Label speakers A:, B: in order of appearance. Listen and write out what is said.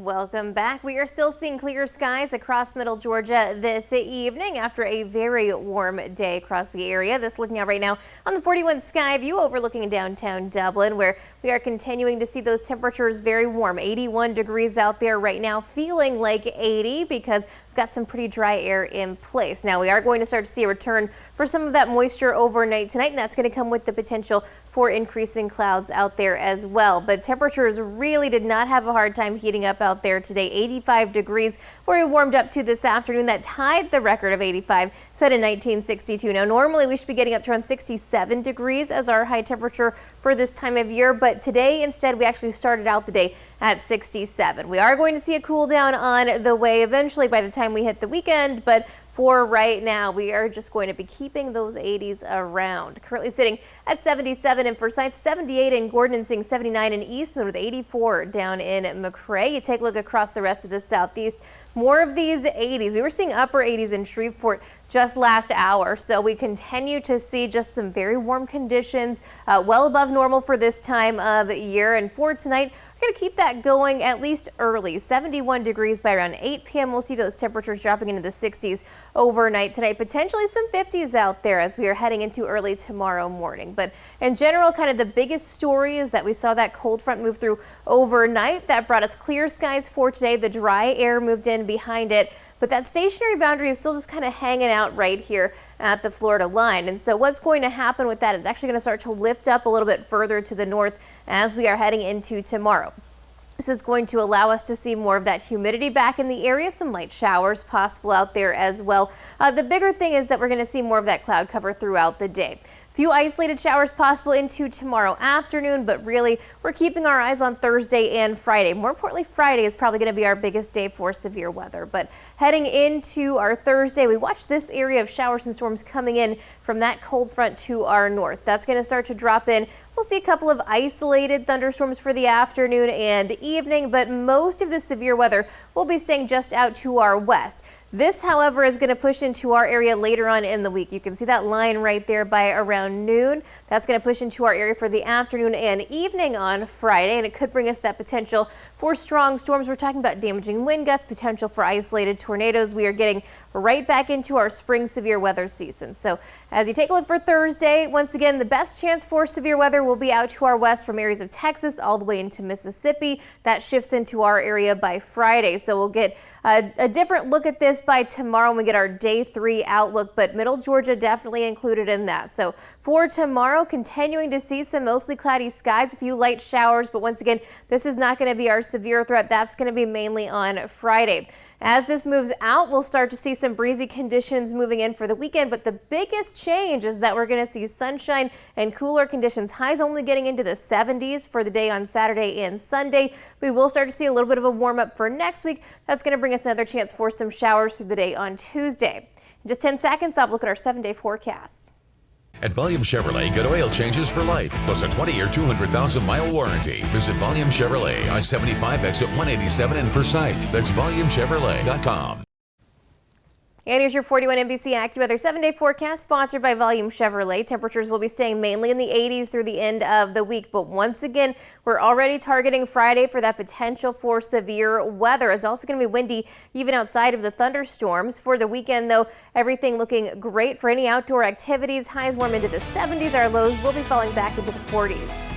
A: Welcome back. We are still seeing clear skies across middle Georgia this evening after a very warm day across the area. This looking out right now on the 41 sky view overlooking downtown Dublin, where we are continuing to see those temperatures very warm. 81 degrees out there right now, feeling like 80 because we've got some pretty dry air in place. Now we are going to start to see a return for some of that moisture overnight tonight, and that's going to come with the potential for increasing clouds out there as well. But temperatures really did not have a hard time heating up out there today. 85 degrees where we warmed up to this afternoon. That tied the record of 85 set in 1962. Now normally we should be getting up to around 67 degrees as our high temperature for this time of year, but today instead we actually started out the day at 67. We are going to see a cool down on the way eventually by the time we hit the weekend, but for right now, we are just going to be keeping those 80s around. Currently sitting at 77 in Forsyth, 78 in Gordon, and seeing 79 in Eastman with 84 down in McRae. You take a look across the rest of the southeast. More of these 80s. We were seeing upper 80s in Shreveport just last hour. So we continue to see just some very warm conditions, well above normal for this time of year. And for tonight, we're going to keep that going at least early. 71 degrees by around 8 p.m. We'll see those temperatures dropping into the 60s overnight tonight. Potentially some 50s out there as we are heading into early tomorrow morning. But in general, kind of the biggest story is that we saw that cold front move through overnight. That brought us clear skies for today. The dry air moved in behind it, but that stationary boundary is still just kind of hanging out right here at the Florida line. And so what's going to happen with that is actually going to start to lift up a little bit further to the north as we are heading into tomorrow. This is going to allow us to see more of that humidity back in the area, some light showers possible out there as well. The bigger thing is that we're going to see more of that cloud cover throughout the day. Few isolated showers possible into tomorrow afternoon, but really we're keeping our eyes on Thursday and Friday. More importantly, Friday is probably going to be our biggest day for severe weather. But heading into our Thursday, we watch this area of showers and storms coming in from that cold front to our north. That's going to start to drop in. We'll see a couple of isolated thunderstorms for the afternoon and evening, but most of the severe weather will be staying just out to our west. This, however, is going to push into our area later on in the week. You can see that line right there by around noon. That's going to push into our area for the afternoon and evening on Friday, and it could bring us that potential for strong storms. We're talking about damaging wind gusts, potential for isolated tornadoes. We are getting right back into our spring severe weather season. So as you take a look for Thursday, once again, the best chance for severe weather will be out to our west from areas of Texas all the way into Mississippi. That shifts into our area by Friday. So we'll get a different look at this by tomorrow when we get our day 3 outlook, but middle Georgia definitely included in that. So for tomorrow, continuing to see some mostly cloudy skies, a few light showers, but once again, this is not going to be our severe threat. That's going to be mainly on Friday. As this moves out, we'll start to see some breezy conditions moving in for the weekend, but the biggest change is that we're going to see sunshine and cooler conditions. Highs only getting into the 70s for the day on Saturday and Sunday. We will start to see a little bit of a warm up for next week. That's going to bring us another chance for some showers through the day on Tuesday. In just 10 seconds, I'll look at our 7-day forecast.
B: At Volume Chevrolet, get oil changes for life, plus a 20-year, 200,000-mile warranty. Visit Volume Chevrolet, I-75 exit 187 in Forsyth. That's volumechevrolet.com.
A: And here's your 41 NBC AccuWeather 7-day forecast sponsored by Volume Chevrolet. Temperatures will be staying mainly in the 80s through the end of the week. But once again, we're already targeting Friday for that potential for severe weather. It's also going to be windy even outside of the thunderstorms. For the weekend, though, everything looking great for any outdoor activities. Highs warm into the 70s. Our lows will be falling back into the 40s.